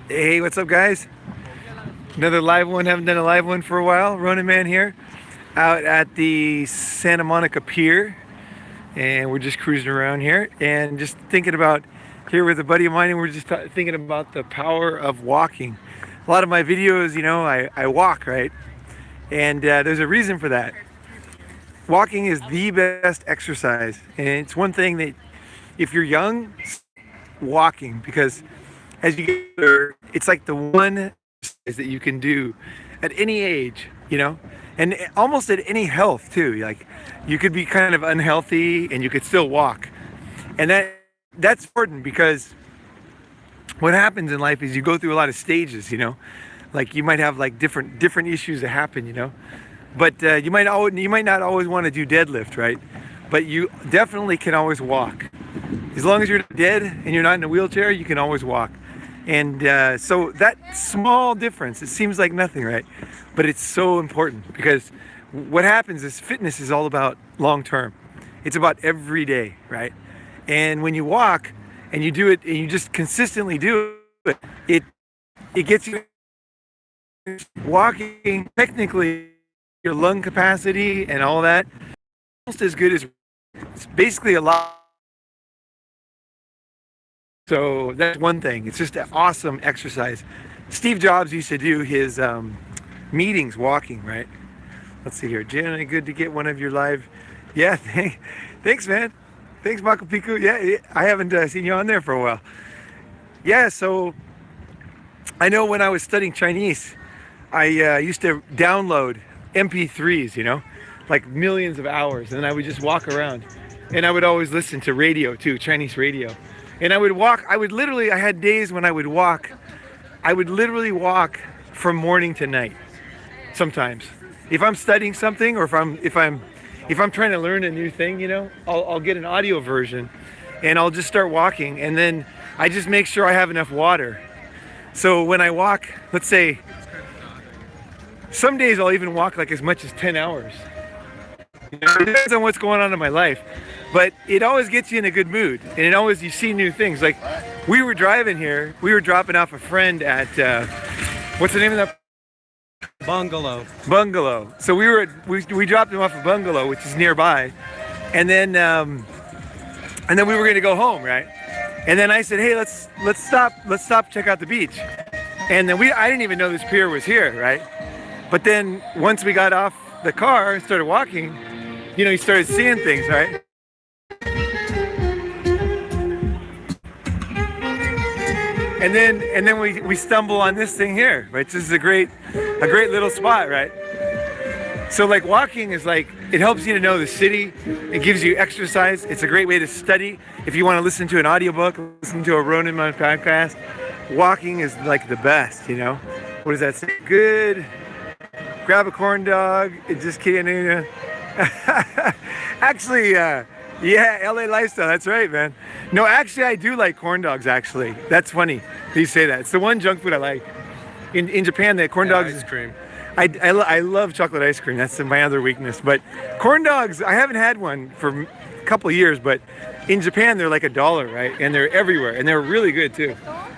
Hey, what's up, guys? Another live one. Haven't done a live one for a while. Ronin Man here, out at the Santa Monica Pier, and we're just cruising around here and just thinking about here with a buddy of mine, and we're just thinking about the power of walking. A lot of my videos, I walk, right? And there's a reason for that. Walking is the best exercise, and it's one thing that if you're young, walking, because as you get older, it's like the one exercise that you can do at any age, and almost at any health too. Like you could be kind of unhealthy and you could still walk, and that's important because what happens in life is you go through a lot of stages, like you might have like different issues that happen, but you might not always want to do deadlift, right? But you definitely can always walk. As long as you're not dead and you're not in a wheelchair, you can always walk. And so that small difference, it seems like nothing, right? But it's so important because what happens is fitness is all about long term. It's about every day, right? And when you walk and you do it and you just consistently do it, it gets you walking technically your lung capacity and all that almost as good as it's basically a lot. So that's one thing. It's just an awesome exercise. Steve Jobs used to do his meetings walking, right? Let's see here. Jenny, good to get one of your live. Yeah, thanks, man. Thanks, Mako Piku. Yeah, I haven't seen you on there for a while. Yeah, so I know when I was studying Chinese, I used to download MP3s, like millions of hours, and I would just walk around. And I would always listen to radio too, Chinese radio. And I would walk, I had days when I would literally walk from morning to night sometimes. If I'm studying something or if I'm trying to learn a new thing, I'll get an audio version and I'll just start walking, and then I just make sure I have enough water. So when I walk, let's say, some days I'll even walk like as much as 10 hours. It depends on what's going on in my life, but it always gets you in a good mood, and you see new things. Like we were driving here, we were dropping off a friend at what's the name of that? Bungalow. So we dropped him off a bungalow, which is nearby, and then we were going to go home, right? And then I said, hey, let's stop, check out the beach. And then I didn't even know this pier was here, right? But then once we got off the car and started walking, you started seeing things, right? And then we stumble on this thing here, right? This is a great little spot, right? So like walking is like, it helps you to know the city. It gives you exercise. It's a great way to study. If you want to listen to an audiobook, listen to a Ronin podcast, walking is like the best, What does that say? Good. Grab a corn dog. Just kidding. Actually, yeah, LA lifestyle. That's right, man. No, actually, I do like corn dogs. Actually, that's funny. You say that. It's the one junk food I like. In Japan, the corn dogs. Ice cream. I love chocolate ice cream. That's my other weakness. But corn dogs, I haven't had one for a couple of years. But in Japan, they're like $1, right? And they're everywhere, and they're really good too.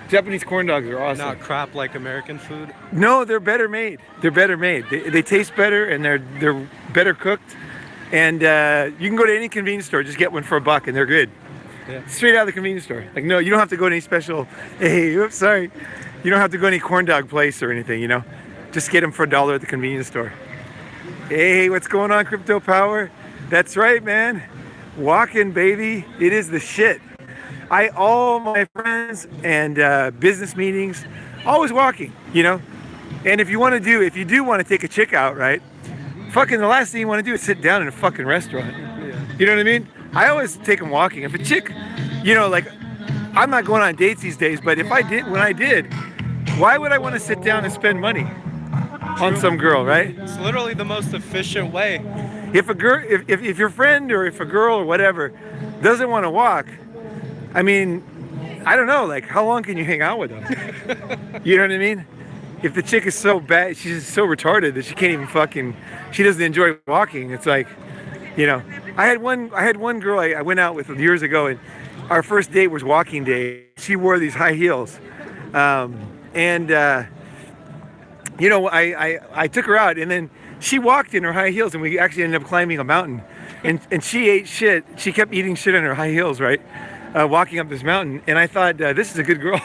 Japanese corn dogs are awesome. Not crap like American food? No, they're better made. They taste better, and they're better cooked. And you can go to any convenience store, just get one for $1, and they're good. Yeah. Straight out of the convenience store. Like, no, you don't have to go to any special, hey, oops, sorry. You don't have to go to any corn dog place or anything, Just get them for $1 at the convenience store. Hey, what's going on, Crypto Power? That's right, man. Walking, baby. It is the shit. All my friends and business meetings, always walking, And if you do want to take a chick out, right? Fucking the last thing you want to do is sit down in a fucking restaurant. Yeah. You know what I mean? I always take them walking. If a chick, like, I'm not going on dates these days, but when I did, why would I want to sit down and spend money on some girl, right? It's literally the most efficient way. If a girl, if your friend or if a girl or whatever doesn't want to walk, I mean, I don't know, like, how long can you hang out with them? You know what I mean? If the chick is so bad, she's so retarded that she can't even she doesn't enjoy walking. It's like, I had one girl I went out with years ago, and our first date was walking day. She wore these high heels, And I took her out, and then she walked in her high heels, and we actually ended up climbing a mountain. And she ate shit. She kept eating shit on her high heels, right? Walking up this mountain, and I thought, this is a good girl.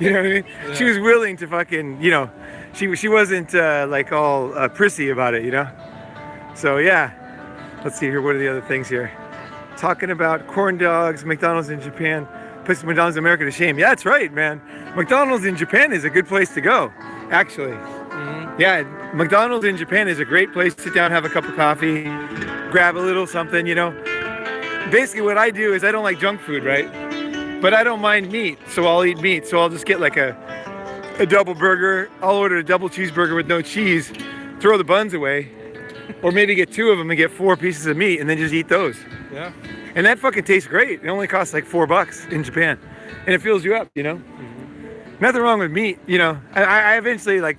You know what I mean? Yeah. She was willing to fucking, she wasn't like all prissy about it, So yeah, let's see here. What are the other things here? Talking about corn dogs, McDonald's in Japan, puts McDonald's in America to shame. Yeah, that's right, man. McDonald's in Japan is a good place to go, actually. Yeah, McDonald's in Japan is a great place to sit down, have a cup of coffee, grab a little something, Basically what I do is I don't like junk food, right? But I don't mind meat, so I'll eat meat. So I'll just get like a double burger. I'll order a double cheeseburger with no cheese, throw the buns away, or maybe get 2 of them and get 4 pieces of meat and then just eat those. Yeah. And that fucking tastes great. It only costs like $4 in Japan. And it fills you up, Nothing wrong with meat, I eventually, like,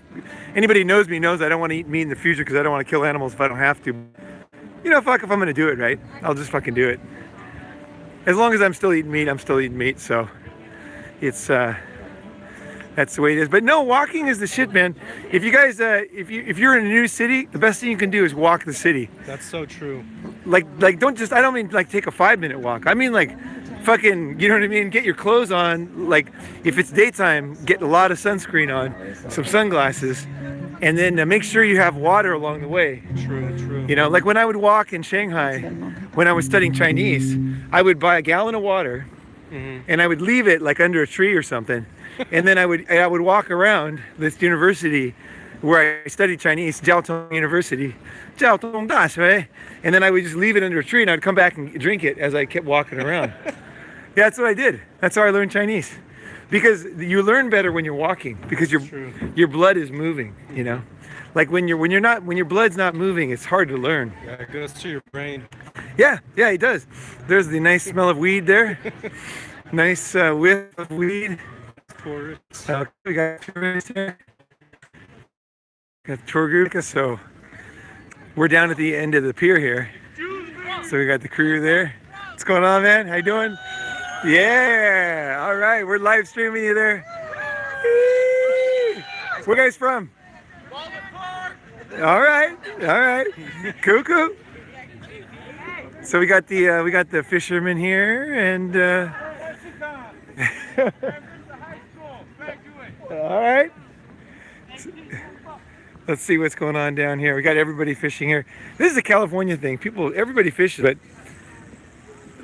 anybody who knows me knows I don't want to eat meat in the future because I don't want to kill animals if I don't have to. Fuck, if I'm going to do it, right? I'll just fucking do it. As long as I'm still eating meat, I'm still eating meat, so it's, that's the way it is. But no, walking is the shit, man. If you guys, if you're in a new city, the best thing you can do is walk the city. That's so true. Like I don't mean like take a 5-minute walk. I mean like fucking, you know what I mean? Get your clothes on. Like if it's daytime, get a lot of sunscreen on, some sunglasses, and then make sure you have water along the way. True. Like when I would walk in Shanghai, when I was studying Chinese, I would buy a gallon of water, and I would leave it like under a tree or something, and then I would walk around this university where I studied Chinese, Jiaotong University, Jiaotong Dashui, and then I would just leave it under a tree, and I'd come back and drink it as I kept walking around. Yeah, that's what I did. That's how I learned Chinese. Because you learn better when you're walking, because your blood is moving, Like when your blood's not moving, it's hard to learn. Yeah, it goes to your brain. Yeah, it does. There's the nice smell of weed there. Nice whiff of weed. We got tourists here. Got the tour group, so we're down at the end of the pier here. So we got the crew there. What's going on, man? How you doing? Yeah, all right, we're live streaming you there. Where you guys from? All right, cool. So we got the fishermen here, and all right. Let's see what's going on down here. We got everybody fishing here. This is a California thing. Everybody fishes, but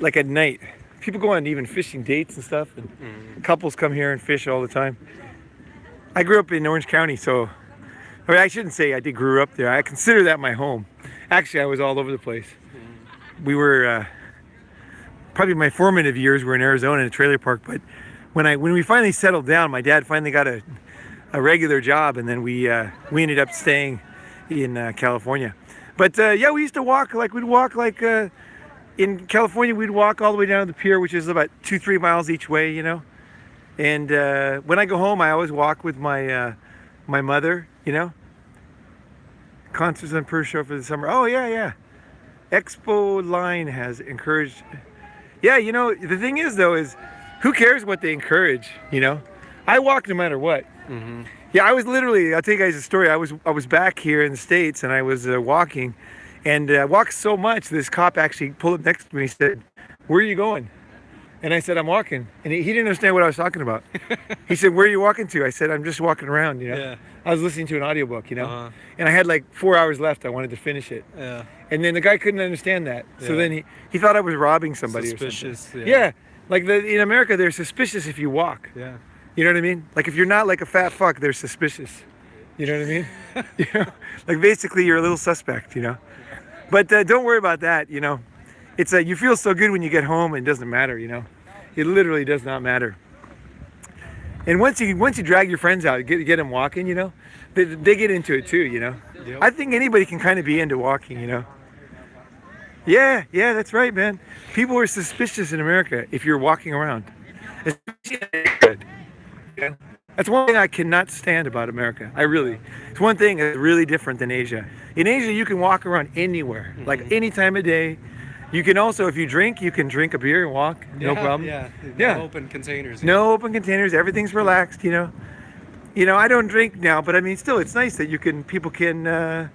like at night. People go on even fishing dates and stuff, and couples come here and fish all the time. I grew up in Orange County, so I shouldn't say I did grew up there. I consider that my home. Actually, I was all over the place. We were probably my formative years were in Arizona in a trailer park, but when we finally settled down, my dad finally got a regular job, and then we ended up staying in California. But yeah, we used to walk in California, we'd walk all the way down to the pier, which is about 2-3 miles each way, And when I go home, I always walk with my mother, Concerts on Purr Show for the summer. Oh yeah. Expo Line has encouraged. Yeah, the thing is though is, who cares what they encourage? I walk no matter what. Yeah, I was literally. I'll tell you guys a story. I was back here in the States, and I was walking. And walked so much, this cop actually pulled up next to me and said, "Where are you going?" And I said, "I'm walking." And he didn't understand what I was talking about. He said, "Where are you walking to?" I said, "I'm just walking around, Yeah. I was listening to an audiobook, And I had like 4 hours left. I wanted to finish it. Yeah. And then the guy couldn't understand that. So then he thought I was robbing somebody Suspicious, or something. Yeah. Like in America, they're suspicious if you walk. Yeah. You know what I mean? Like if you're not like a fat fuck, they're suspicious. You know what I mean? Like basically you're a little suspect, But don't worry about that, It's you feel so good when you get home, and it doesn't matter, It literally does not matter. And once you drag your friends out, get them walking, they get into it too, Yep. I think anybody can kind of be into walking, Yeah, that's right, man. People are suspicious in America if you're walking around. That's one thing I cannot stand about America. It's one thing that's really different than Asia. In Asia, you can walk around anywhere, like any time of day. You can also, if you drink, you can drink a beer and walk, no problem. Yeah. No open containers. No open containers. Everything's relaxed, You know, I don't drink now, but I mean, still, it's nice that people can.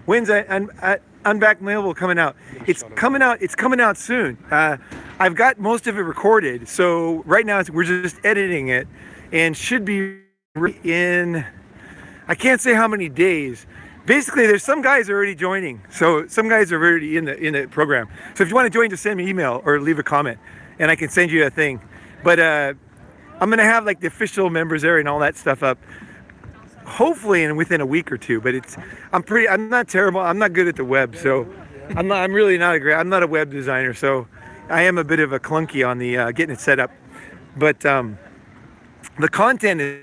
When's Unbacked Mail coming out? It's coming out. It's coming out soon. I've got most of it recorded, so right now we're just editing it, and should be in. I can't say how many days. Basically, there's some guys already joining, so some guys are already in the program. So if you want to join, just send me an email or leave a comment, and I can send you a thing. But I'm gonna have like the official members area and all that stuff up, hopefully within a week or two. But I'm not terrible. I'm not good at the web, so I'm really not I'm not a web designer, so I am a bit of a clunky on the getting it set up. But the content is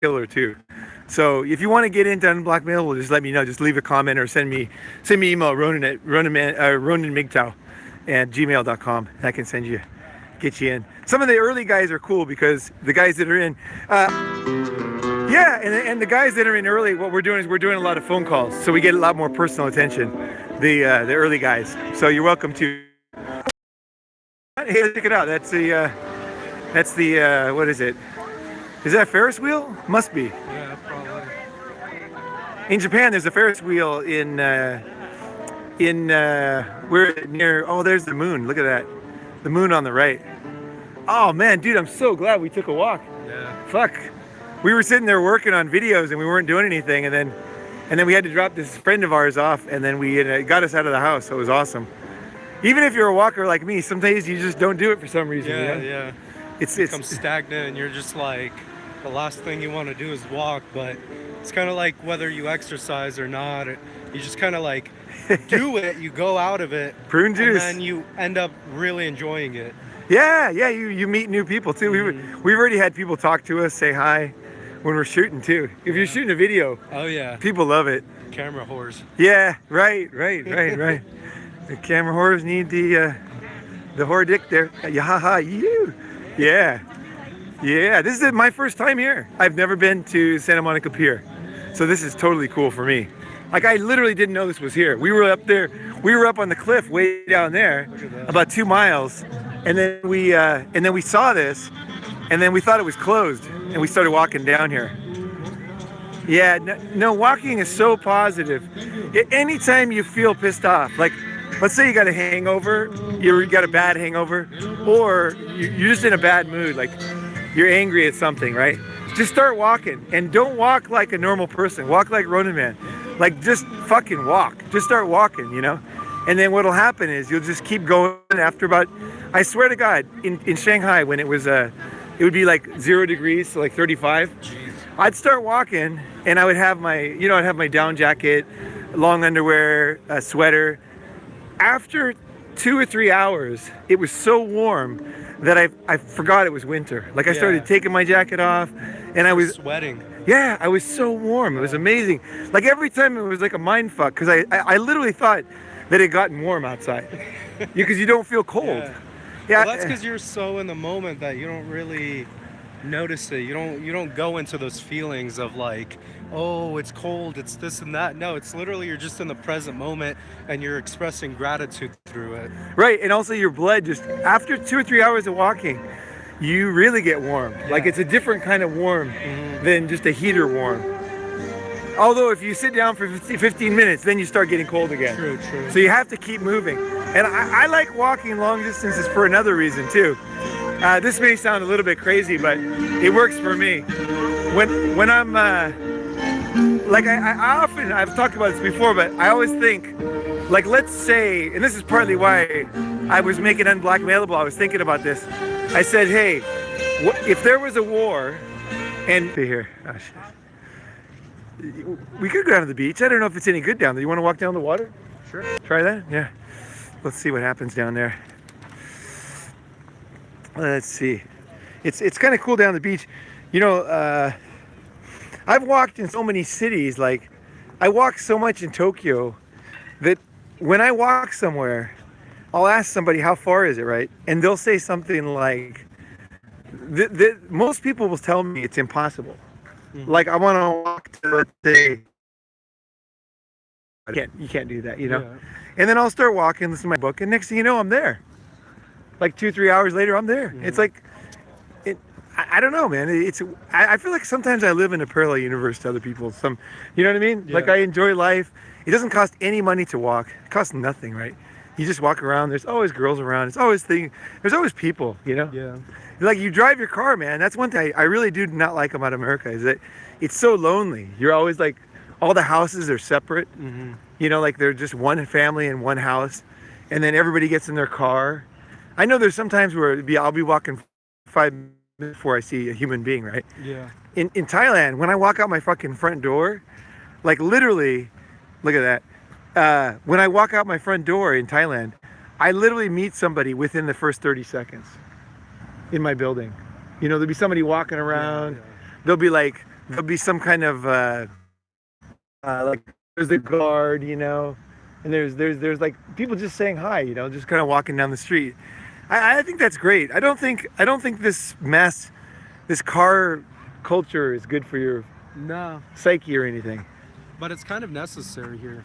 killer too. So if you want to get into Unblackmail, well, just let me know. Just leave a comment or send me email Ronin at roninmigtao at gmail.com. I can get you in. Some of the early guys are cool because the guys that are in, yeah, and the guys that are in early, what we're doing is we're doing a lot of phone calls, so we get a lot more personal attention. The early guys. So you're welcome to. Hey, check it out. That's the what is it? Is that a Ferris wheel? Must be. Yeah, probably. In Japan, there's a Ferris wheel in we're near. Oh, there's the moon. Look at that, the moon on the right. Oh man, dude, I'm so glad we took a walk. Yeah. Fuck, we were sitting there working on videos and we weren't doing anything, and then we had to drop this friend of ours off, and then it got us out of the house. So it was awesome. Even if you're a walker like me, some days you just don't do it for some reason. Yeah, you know? yeah. It's Become stagnant, and you're just like, the last thing you want to do is walk. But it's kind of like whether you exercise or not, you just kind of like do it. You go out of it, prune juice, and then you end up really enjoying it. Yeah. You meet new people too. Mm-hmm. We've already had people talk to us, say hi when we're shooting too. If you're shooting a video, oh yeah, people love it. Camera whores. Yeah, right. The camera whores need the whore dick there. Yahaha, you. Yeah. This is my first time here. I've never been to Santa Monica Pier, so this is totally cool for me. Like, I literally didn't know this was here. We were up there. We were up on the cliff way down there, about 2 miles, and then we saw this, and then we thought it was closed, and we started walking down here. Yeah, no, walking is so positive. Anytime you feel pissed off, like, let's say you got a hangover, you got a bad hangover, or you're just in a bad mood, like you're angry at something, right? Just start walking, and don't walk like a normal person. Walk like Ronin Man. Like, just fucking walk. Just start walking, you know? And then what'll happen is you'll just keep going after about, I swear to God, in Shanghai, when it would be like 0 degrees, so like 35. Jeez. I'd start walking, and I would have I'd have my down jacket, long underwear, a sweater. After 2 or 3 hours, it was so warm that I forgot it was winter. Like, I started taking my jacket off, and I was sweating. Yeah, I was so warm. It was amazing. Like, every time it was like a mind fuck, because I literally thought that it had gotten warm outside. Because you don't feel cold. Yeah, well, that's because you're so in the moment that you don't really notice it. You don't go into those feelings of like, oh, it's cold, it's this and that. No, it's literally you're just in the present moment and you're expressing gratitude through it. Right, and also your blood just after 2 or 3 hours of walking, you really get warm. Yeah. Like, it's a different kind of warm than just a heater warm. Although if you sit down for 15 minutes, then you start getting cold again. True. So you have to keep moving. And I like walking long distances for another reason too. This may sound a little bit crazy, but it works for me. When I'm like, I often, I've talked about this before, but I always think, like, let's say, and this is partly why I was making Unblackmailable, I was thinking about this. I said, hey, if there was a war, and here, oh, shit. We could go down to the beach. I don't know if it's any good down there. You want to walk down the water? Sure. Try that? Yeah. Let's see what happens down there. Let's see. It's kind of cool down the beach. You know, I've walked in so many cities. Like, I walk so much in Tokyo that when I walk somewhere, I'll ask somebody, how far is it, right? And they'll say something like, most people will tell me it's impossible. Like, I want to walk to, let's say, you can't do that, you know? Yeah. And then I'll start walking, listen to my book, and next thing you know, I'm there. Like 2-3 hours later, I'm there. It's like, I don't know, man. I feel like sometimes I live in a parallel universe to other people. You know what I mean? Like Yeah. I enjoy life. It doesn't cost any money to walk. It costs nothing, right? You just walk around. There's always girls around. There's always people. You know? Yeah. Like you drive your car, man. That's one thing I really do not like about America is that it's so lonely. You're always like, all the houses are separate. Hmm. You know, like they're just one family in one house, and then everybody gets in their car. I know there's sometimes where I'll be walking 5 minutes before I see a human being, right? Yeah. In Thailand, when I walk out my fucking front door, like literally, look at that. When I walk out my front door in Thailand, I literally meet somebody within the first 30 seconds in my building. You know, there'll be somebody walking around. Yeah. There'll be some kind of like there's the guard, you know, and there's like people just saying hi, you know, just kind of walking down the street. I think that's great. I don't think this car culture is good for your No, psyche or anything. but it's kind of necessary here.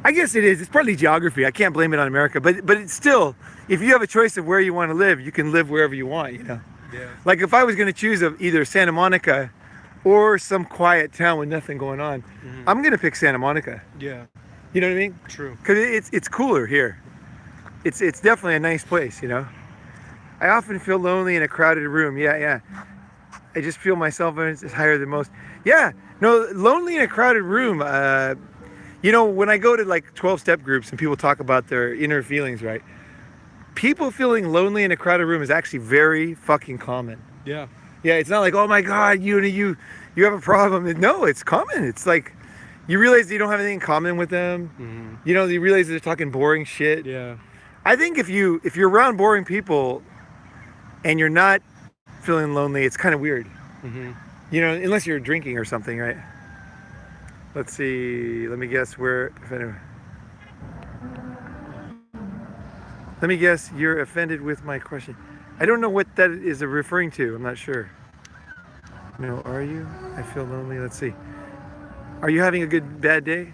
I guess it is. It's partly geography. I can't blame it on America, but it's still, if you have a choice of where you want to live, you can live wherever you want, you know. Yeah. Like if I was going to choose of either Santa Monica or some quiet town with nothing going on, Hmm. I'm going to pick Santa Monica. Yeah. You know what I mean? True. Because it's cooler here. It's definitely a nice place, you know. I often feel lonely in a crowded room. Yeah. I just feel my self-awareness is higher than most. Yeah, no, lonely in a crowded room. You know, when I go to like 12-step groups and people talk about their inner feelings, right? People feeling lonely in a crowded room is actually very fucking common. Yeah. Yeah, it's not like, oh my God, you have a problem. No, it's common. It's like you realize you don't have anything in common with them. Hmm. You know, you realize they're talking boring shit. Yeah. I think if you're around boring people and you're not feeling lonely, it's kind of weird. Hmm. You know, unless you're drinking or something, right? Let's see. Let me guess Let me guess. You're offended with my question. I don't know what that is referring to. I'm not sure. No, are you? I feel lonely. Let's see. Are you having a bad day?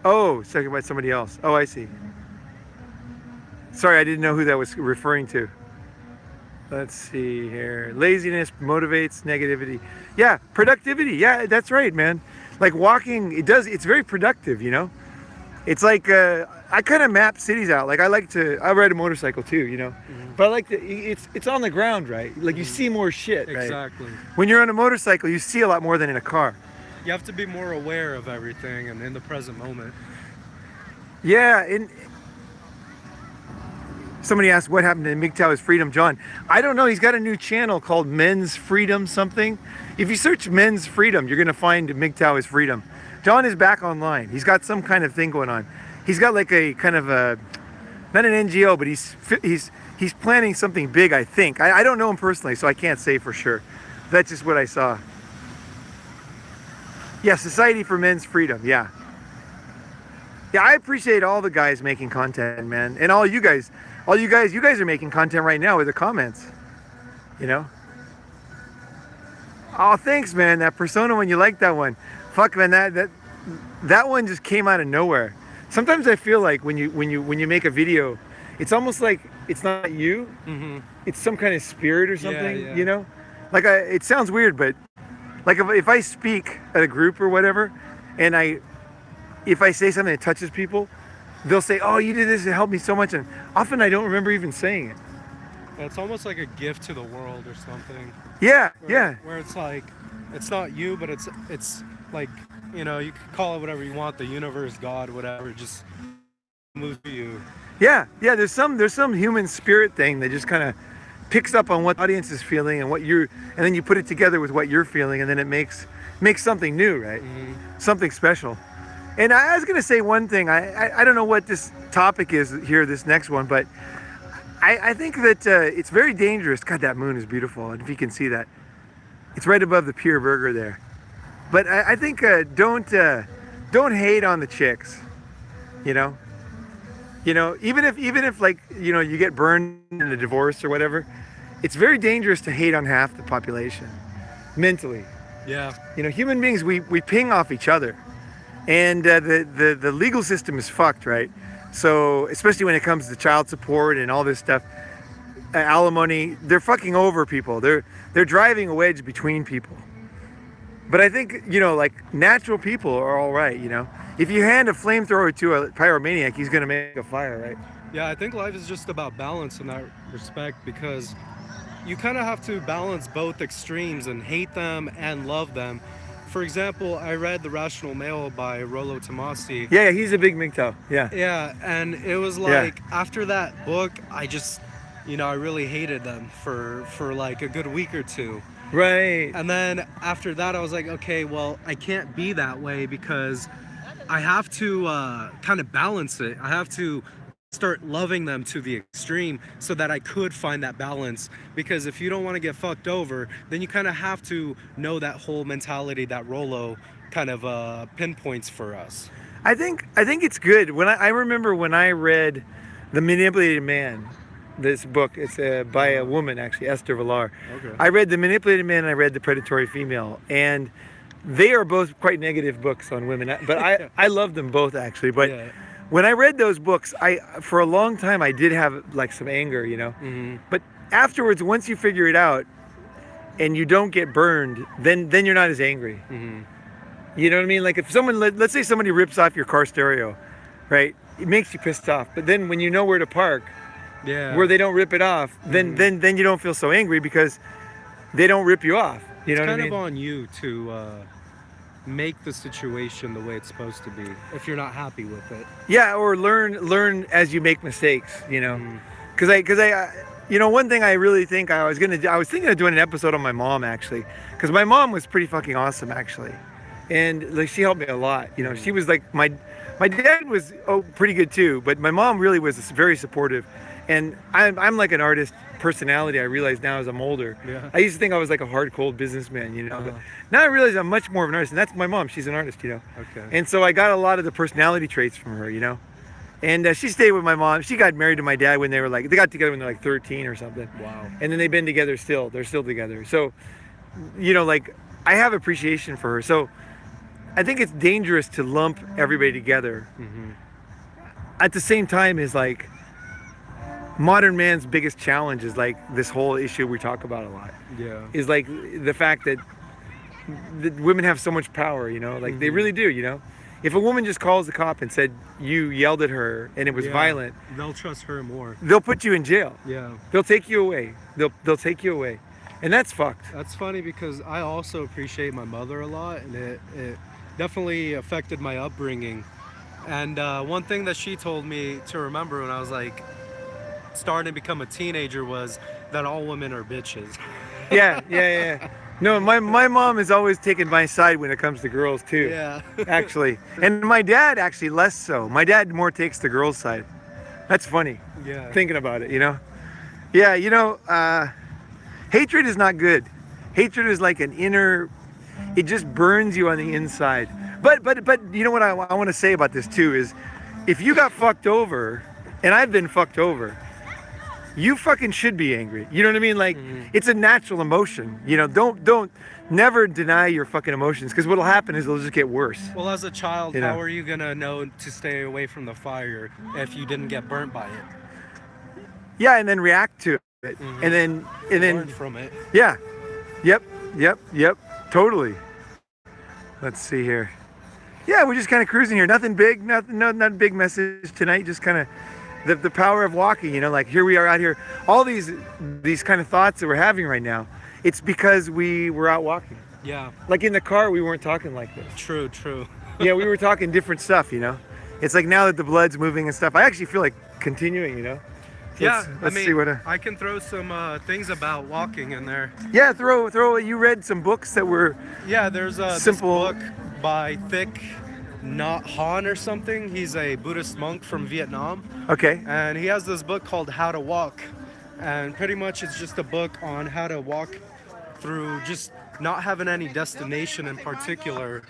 Oh, it's talking about somebody else. Oh, I see. Sorry, I didn't know who that was referring to. Let's see here. Laziness motivates negativity. Yeah, productivity. Yeah, that's right, man. Like walking, it's very productive, you know? It's like, I kind of map cities out. Like I ride a motorcycle too, you know? Hmm. But I like it's on the ground, right? Like you see more shit, right? Exactly. When you're on a motorcycle, you see a lot more than in a car. You have to be more aware of everything and in the present moment. Yeah, and somebody asked what happened to MGTOW's Freedom John. I don't know. He's got a new channel called Men's Freedom something. If you search Men's Freedom, you're going to find MGTOW's Freedom. John is back online. He's got some kind of thing going on. He's got like a kind of a, not an NGO, but he's planning something big, I think. I don't know him personally, so I can't say for sure. That's just what I saw. Yeah, Society for Men's Freedom. Yeah. Yeah, I appreciate all the guys making content, man. And all you guys are making content right now with the comments. You know? Oh, thanks, man. That Persona one, you like that one. Fuck, man, that one just came out of nowhere. Sometimes I feel like when you make a video, it's almost like it's not you. Hmm. It's some kind of spirit or something, yeah. you know? Like it sounds weird, but like if I speak at a group or whatever, and if I say something that touches people, they'll say, "Oh, you did this, it helped me so much," and often I don't remember even saying it. It's almost like a gift to the world or something. Yeah, yeah, Where it's like, it's not you, but it's like, you know, you can call it whatever you want, the universe, God, whatever, just moves to you. yeah. There's some human spirit thing that just kind of picks up on what the audience is feeling and and then you put it together with what you're feeling, and then it makes something new, right? Hmm. Something special. And I was gonna say one thing. I don't know what this topic is here, this next one, but I think that it's very dangerous. God, that moon is beautiful. And if you can see that, it's right above the Pier Burger there. But I think don't hate on the chicks. You know, even if like you get burned in a divorce or whatever, it's very dangerous to hate on half the population mentally. Yeah. Human beings, we ping off each other. And the legal system is fucked, right? So especially when it comes to child support and all this stuff, alimony. They're fucking over people. They're driving a wedge between people. But I think, like natural people are all right. If you hand a flamethrower to a pyromaniac, he's gonna make a fire, right? Yeah, I think life is just about balance in that respect because you kind of have to balance both extremes and hate them and love them. For example, I read The Rational Male by Rollo Tomassi. Yeah, he's a big MGTOW. Yeah. Yeah, and it was Yeah. like after that book, I just, I really hated them for like a good week or two. Right. And then after that, I was like, okay, well, I can't be that way because I have to kind of balance it. I have to start loving them to the extreme so that I could find that balance. Because if you don't want to get fucked over, then you kind of have to know that whole mentality that Rollo kind of pinpoints for us. I think it's good. I remember when I read The Manipulated Man, this book. It's by a woman, actually, Esther Villar. Okay. I read The Manipulated Man and I read The Predatory Female, and they are both quite negative books on women. But I love them both, actually. But Yeah. when I read those books, for a long time I did have like some anger, Mm-hmm. But afterwards, once you figure it out and you don't get burned, then you're not as angry. Mm-hmm. You know what I mean? Like if someone, let's say somebody rips off your car stereo, right? It makes you pissed off. But then when you know where to park, Yeah. where they don't rip it off, then you don't feel so angry because they don't rip you off. You know It's what I kind mean? of on you to make the situation the way it's supposed to be if you're not happy with it. Yeah, or learn as you make mistakes. Mm. Because one thing I really think I was thinking of doing an episode on my mom, actually, because my mom was pretty fucking awesome, actually, and like she helped me a lot. She was like my dad was pretty good too, but my mom really was very supportive, and I'm like an artist personality. I realize now as I'm older. Yeah. I used to think I was like a hard cold businessman, Uh-huh. but now I realize I'm much more of an artist, and that's my mom. She's an artist, Okay. and so I got a lot of the personality traits from her, And she stayed with my mom. She got married to my dad when they got together when they're like 13 or something. Wow. And then they've been together still. They're still together. So, I have appreciation for her. So I think it's dangerous to lump everybody together. Mm-hmm. At the same time, is like modern man's biggest challenge is like this whole issue we talk about a lot. Yeah. Is like the fact that women have so much power, like they really do, If a woman just calls the cop and said you yelled at her and it was Yeah. violent, They'll trust her more. they'll put you in jail. Yeah. They'll take you away. They'll take you away, and that's fucked. That's funny because I also appreciate my mother a lot, and it definitely affected my upbringing. And one thing that she told me to remember when I was like starting to become a teenager was that all women are bitches. Yeah. No, my mom has always taken my side when it comes to girls too. Yeah. Actually, and my dad actually less so. My dad more takes the girls' side. That's funny. Yeah. Thinking about it, Yeah, hatred is not good. Hatred is like an inner. It just burns you on the inside. But you know what I want to say about this too is, if you got fucked over, and I've been fucked over, you fucking should be angry. You know what I mean? Like, it's a natural emotion. Don't never deny your fucking emotions, because what'll happen is they'll just get worse. Well, as a child, You know. how are you gonna know to stay away from the fire if you didn't get burnt by it? Yeah, and then react to it, and then Learn from it. yeah, yep, totally. Let's see here. Yeah, we're just kind of cruising here. Nothing big, not a big message tonight. Just kind of the power of walking. Like here we are out here. All these kind of thoughts that we're having right now, it's because we were out walking. Yeah. Like in the car, we weren't talking like this. True. Yeah, we were talking different stuff. It's like now that the blood's moving and stuff, I actually feel like continuing. So Yeah. let's see what. I can throw some things about walking in there. Yeah, throw. You read some books that were. Yeah, there's Simple- this book by Thich Nhat Hanh or something. He's a Buddhist monk from Vietnam, Okay. and he has this book called How to Walk, and pretty much it's just a book on how to walk through just not having any destination in particular,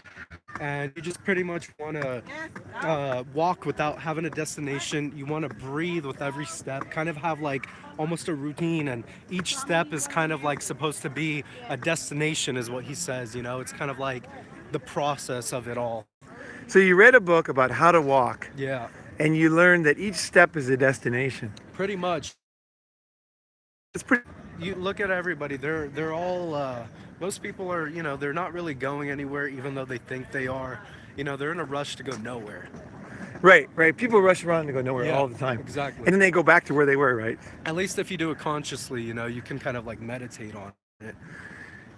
and you just pretty much want to walk without having a destination. You want to breathe with every step, kind of have like almost a routine, and each step is kind of like supposed to be a destination, is what he says. It's kind of like the process of it all. So you read a book about how to walk, Yeah, and you learned that each step is a destination. pretty much. It's pretty. You look at everybody. They're all. Most people are. They're not really going anywhere, even though they think they are. They're in a rush to go nowhere. Right, right. People rush around and go nowhere Yeah, all the time. exactly. And then they go back to where they were, right? At least if you do it consciously, you can kind of like meditate on it.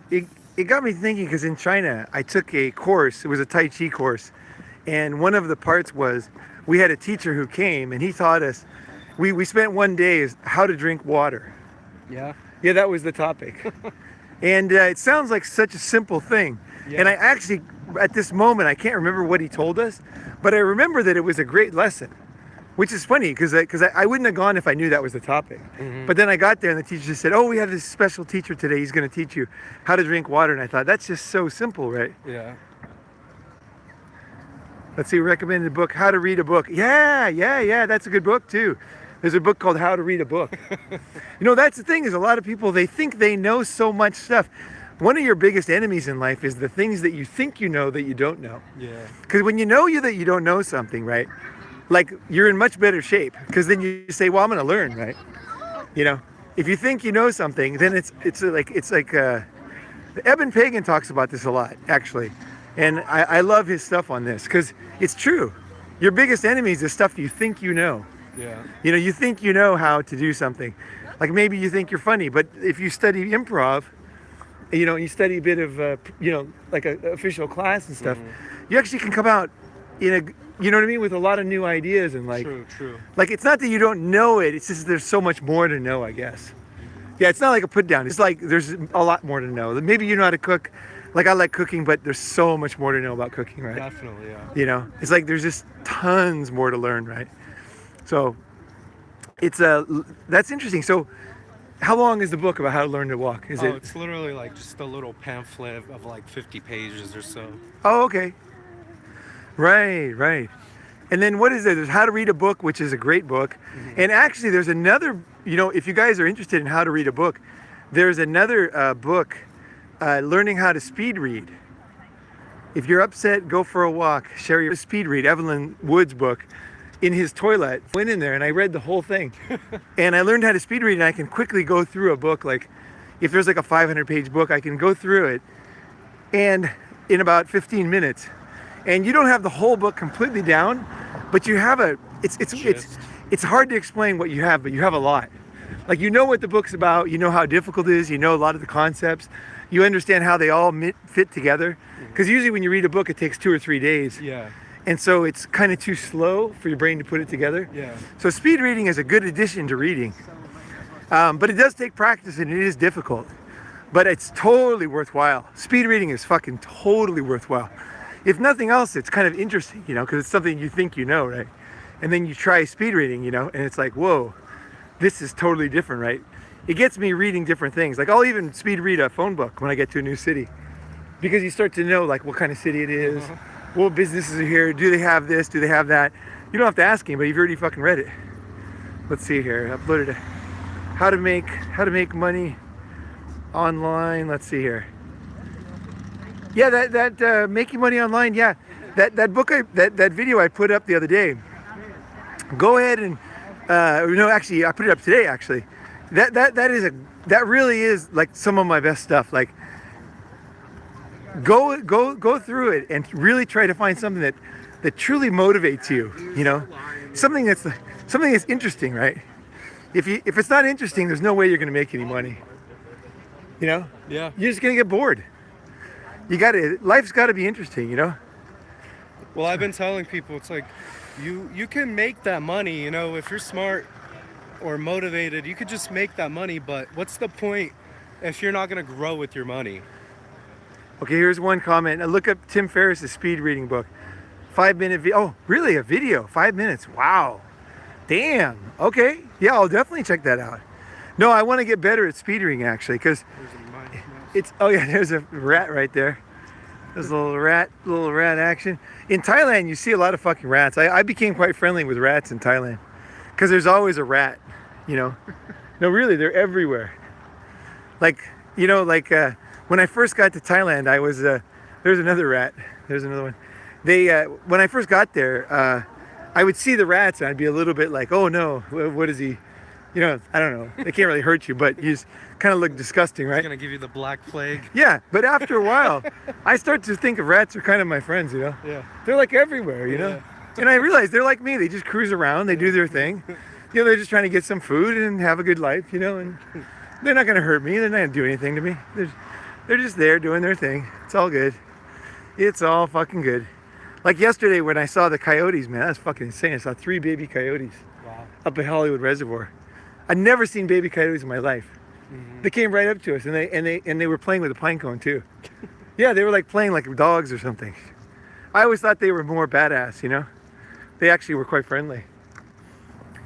It, it got me thinking because in China, I took a course. It was a Tai Chi course. And one of the parts was we had a teacher who came and he taught us, we spent one day is how to drink water. Yeah. Yeah, that was the topic. And it sounds like such a simple thing. Yeah. And I actually, at this moment, I can't remember what he told us, but I remember that it was a great lesson, which is funny because I wouldn't have gone if I knew that was the topic. Mm-hmm. But then I got there and the teacher just said, oh, we have this special teacher today. He's going to teach you how to drink water. And I thought, that's just so simple, right? Yeah. Let's see, recommended book, How to Read a Book. Yeah, that's a good book too. There's a book called How to Read a Book. That's the thing is a lot of people, they think they know so much stuff. One of your biggest enemies in life is the things that you think you know that you don't know. Yeah. Because when you know that you don't know something, right? Like you're in much better shape because then you say, well, I'm going to learn, right? If you think you know something, then it's like Eben Pagan talks about this a lot, actually. And I love his stuff on this because it's true. Your biggest enemy is the stuff you think you know. Yeah. You think you know how to do something. Like maybe you think you're funny, but if you study improv, you study a bit of, like an official class and stuff, you actually can come out with a lot of new ideas and like, True. Like it's not that you don't know it, it's just there's so much more to know, I guess. Yeah, it's not like a put down. It's like there's a lot more to know. Maybe you know how to cook. Like I like cooking, but there's so much more to know about cooking, right? Definitely, yeah. It's like there's just tons more to learn, right? So it's that's interesting. So how long is the book about how to learn to walk? It's literally like just a little pamphlet of like 50 pages or so. Oh, okay. Right. And then what is there? There's How to Read a Book, which is a great book. Mm-hmm. And actually there's another, if you guys are interested in how to read a book, there's another book, Learning How to Speed Read. If you're upset, go for a walk. Share your speed read, Evelyn Wood's book, in his toilet. Went in there and I read the whole thing. And I learned how to speed read and I can quickly go through a book. Like if there's like a 500-page book, I can go through it and in about 15 minutes. And you don't have the whole book completely down, but you have it's hard to explain what you have, but you have a lot. Like you know what the book's about, you know how difficult it is, you know a lot of the concepts, you understand how they all fit together. Because usually when you read a book, it takes 2 or 3 days. Yeah. And so it's kind of too slow for your brain to put it together. Yeah. So speed reading is a good addition to reading. But it does take practice and it is difficult. But it's totally worthwhile. Speed reading is fucking totally worthwhile. If nothing else, it's kind of interesting, because it's something you think you know, right? And then you try speed reading, and it's like, whoa, this is totally different, right? It gets me reading different things. Like I'll even speed read a phone book when I get to a new city. Because you start to know like what kind of city it is, what businesses are here, do they have this, do they have that? You don't have to ask anybody, you've already fucking read it. Let's see here, uploaded how to make money online. Let's see here. Yeah, that making money online. Yeah, that book, that video I put up the other day. Go ahead and no, actually, I put it up today. Actually, that really is like some of my best stuff. Like, go through it and really try to find something that truly motivates you. Something that's interesting, right? If it's not interesting, there's no way you're gonna make any money. Yeah. You're just gonna get bored. Life's got to be interesting, Well, I've been telling people, it's like, you can make that money, if you're smart or motivated, you could just make that money, but what's the point if you're not going to grow with your money? Okay, here's one comment. Now look up Tim Ferriss's speed reading book. 5-minute video. Oh, really? A video? 5 minutes. Wow. Damn. Okay. Yeah, I'll definitely check that out. No, I want to get better at speed reading, actually, because there's a rat right there. There's a little rat action. In Thailand, you see a lot of fucking rats. I became quite friendly with rats in Thailand because there's always a rat, No, really, they're everywhere. Like, when I first got to Thailand, I was, there's another rat. There's another one. When I first got there, I would see the rats and I'd be a little bit like, oh no, what is he? you know, I don't know, they can't really hurt you, but you just kind of look disgusting, It's right? gonna give you the black plague. Yeah, but after a while, I start to think of rats are kind of my friends, you know? Yeah. They're like everywhere, you know? Yeah. And I realize they're like me. They just cruise around, they do their thing. You know, they're just trying to get some food and have a good life, you know, and they're not going to hurt me. They're not going to do anything to me. They're just there doing their thing. It's all good. It's all fucking good. Like yesterday when I saw the coyotes, man, that's fucking insane. I saw 3 baby coyotes Wow. up at Hollywood Reservoir. I'd never seen baby coyotes in my life. They came right up to us, and they were playing with a pine cone too. Yeah, they were like playing like dogs or something. I always thought they were more badass, you know. They actually were quite friendly.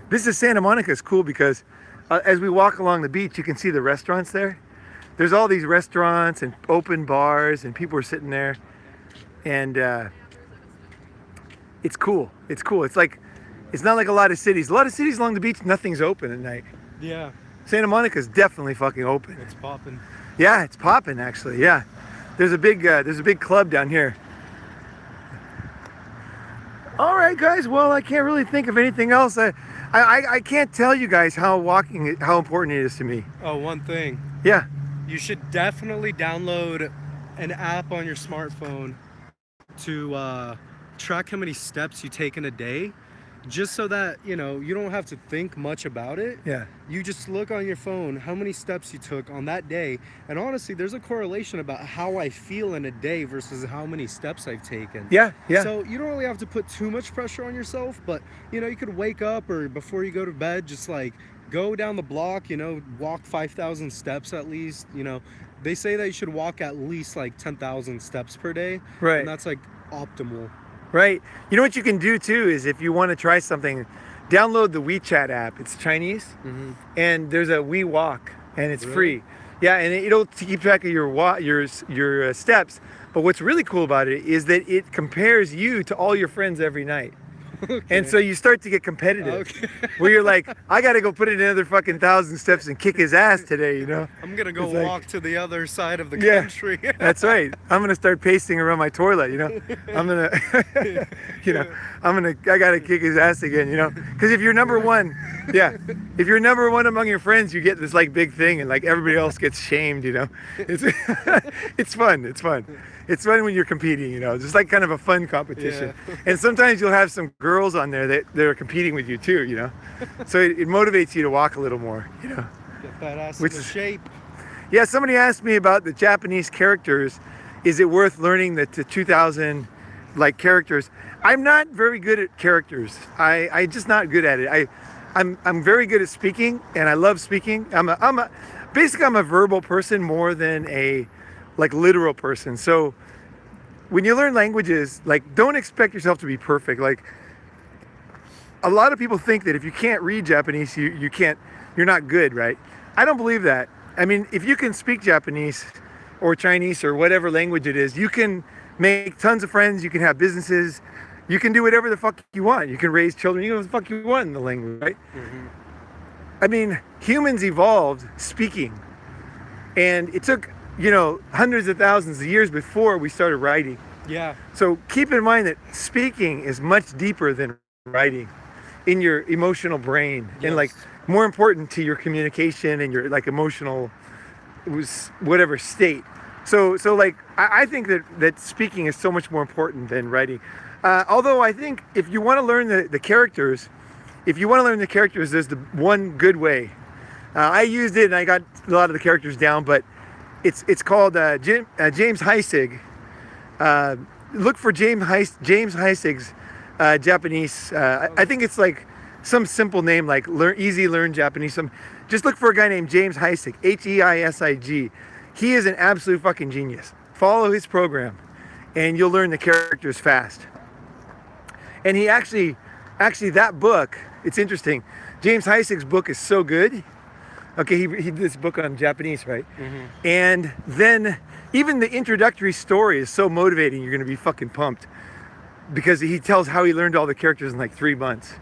This is Santa Monica. Is cool because as we walk along the beach, you can see the restaurants there. There's all these restaurants and open bars, and people are sitting there, and it's cool. It's cool. It's like, it's not like a lot of cities. A lot of cities along the beach, nothing's open at night. Yeah. Santa Monica's definitely fucking open. It's popping. Yeah, it's popping actually. Yeah, there's a big club down here. All right, guys. Well, I can't really think of anything else. I can't tell you guys how important it is to me. Oh, one thing. Yeah. You should definitely download an app on your smartphone to track how many steps you take in a day, just so that, you know, you don't have to think much about it. Yeah. You just look on your phone how many steps you took on that day, and honestly, there's a correlation about how I feel in a day versus how many steps I've taken. Yeah. Yeah. So you don't really have to put too much pressure on yourself, but, you know, you could wake up or before you go to bed, just like go down the block, you know, walk 5,000 steps at least. You know, they say that you should walk at least like 10,000 steps per day. Right. And that's like optimal. Right. You know what you can do too is if you want to try something, download the WeChat app. It's Chinese, and there's a WeWalk, and it's free. Yeah, and it'll keep track of your steps. But what's really cool about it is that it compares you to all your friends every night. Okay. And so you start to get competitive, where you're like, I got to go put in another fucking 1,000 steps and kick his ass today, you know? I'm gonna go It's like- walk to the other side of the Yeah. country. That's right. I'm gonna start pacing around my toilet, you know. I'm gonna, you know, I gotta kick his ass again, you know. Because if you're number one, yeah, if you're number one among your friends, you get this like big thing, and like everybody else gets shamed, you know. It's it's fun. It's fun. It's fun when you're competing, you know. Just like kind of a fun competition. Yeah. And sometimes you'll have some girls on there that are competing with you too, you know. So it motivates you to walk a little more, you know. Get that ass Which in is- shape. Yeah, somebody asked me about the Japanese characters. Is it worth learning the 2,000 like characters? I'm not very good at characters. I just not good at it. I'm very good at speaking, and I love speaking. Basically I'm a verbal person more than a like literal person. So when you learn languages, like don't expect yourself to be perfect. Like a lot of people think that if you can't read Japanese, you're not good, right? I don't believe that. I mean, if you can speak Japanese or Chinese or whatever language it is, you can make tons of friends, you can have businesses, you can do whatever the fuck you want. You can raise children, you can do what the fuck you want in the language, right? I mean, humans evolved speaking, and it took, you know, hundreds of thousands of years before we started writing. Yeah. So keep in mind that speaking is much deeper than writing in your emotional brain, and like more important to your communication and your like emotional whatever state. So like I think that speaking is so much more important than writing. Although I think if you want to learn the characters, there's the one good way. I used it and I got a lot of the characters down, but it's called James Heisig. Look for James Heisig's Japanese. I think it's like some simple name like easy learn Japanese. Just look for a guy named James Heisig, Heisig. He is an absolute fucking genius. Follow his program, and you'll learn the characters fast. And he actually that book, it's interesting. James Heisig's book is so good. Okay, he did this book on Japanese, right? And then even the introductory story is so motivating. You're gonna be fucking pumped because he tells how he learned all the characters in like 3 months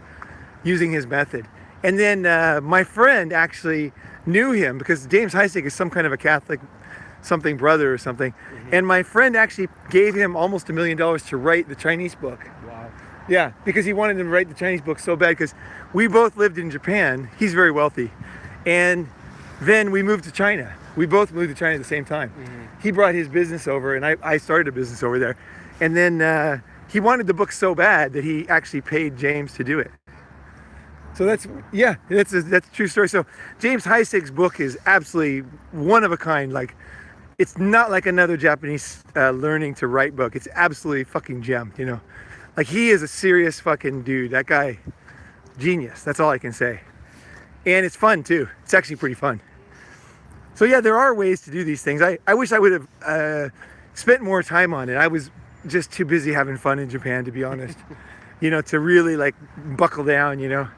using his method. And then my friend actually knew him because James Heisig is some kind of a Catholic something brother or something. And my friend actually gave him almost $1 million to write the Chinese book. Wow. Yeah, because he wanted to write the Chinese book so bad. Because we both lived in Japan. He's very wealthy, and then we moved to China. We both moved to China at the same time. He brought his business over, and I started a business over there. And then he wanted the book so bad that he actually paid James to do it. So that's a true story. So James Heisig's book is absolutely one of a kind. Like, it's not like another Japanese learning to write book. It's absolutely fucking gem, you know. Like, he is a serious fucking dude. That guy, genius. That's all I can say. And it's fun too. It's actually pretty fun. So yeah, there are ways to do these things. I wish I would have spent more time on it. I was just too busy having fun in Japan, to be honest. You know, to really like buckle down, you know.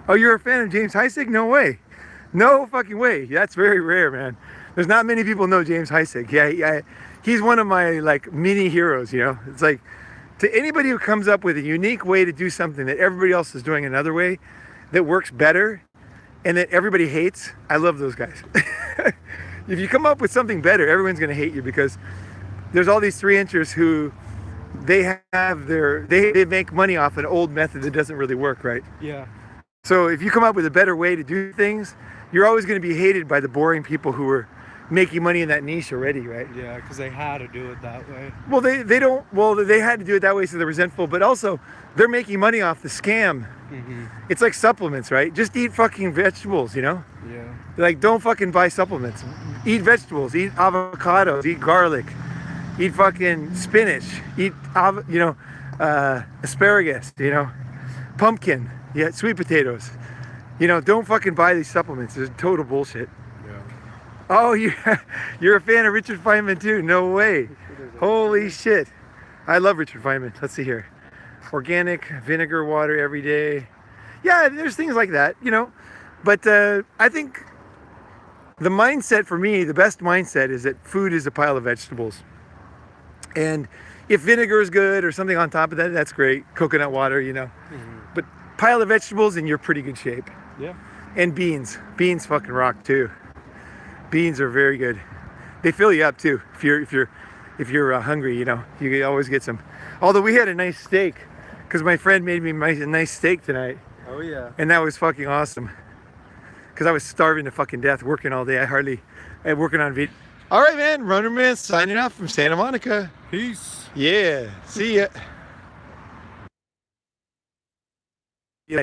Oh, you're a fan of James Heisig? No way. No fucking way. That's very rare, man. There's not many people know James Heisig. Yeah, he's one of my like mini heroes, you know. It's like, to anybody who comes up with a unique way to do something that everybody else is doing another way that works better and that everybody hates, I love those guys. If you come up with something better, everyone's going to hate you, because there's all these 3-inchers who they make money off an old method that doesn't really work, right? Yeah. So if you come up with a better way to do things, you're always going to be hated by the boring people who are making money in that niche already, right? Yeah, because they had to do it that way. Well, they had to do it that way, so they're resentful, but also they're making money off the scam. It's like supplements, right? Just eat fucking vegetables, you know? Yeah. Like, don't fucking buy supplements. Eat vegetables, eat avocados, eat garlic, eat fucking spinach, eat, asparagus, you know, pumpkin, yeah, sweet potatoes. You know, don't fucking buy these supplements. It's total bullshit. Yeah. Oh, you're a fan of Richard Feynman too? No way. Holy shit. I love Richard Feynman. Let's see here. Organic vinegar water every day. Yeah, there's things like that, you know. But I think the mindset for me, the best mindset, is that food is a pile of vegetables. And if vinegar is good or something on top of that, that's great. Coconut water, you know. But pile of vegetables and you're pretty good shape. Yeah. And beans. Beans fucking rock too. Beans are very good. They fill you up too. If you're hungry, you know, you can always get some. Although we had a nice steak, because my friend made me a nice steak tonight. Oh yeah. And that was fucking awesome. Because I was starving to fucking death, working all day. I'm working on video. All right, man. Runner Man signing off from Santa Monica. Peace. Yeah. See ya.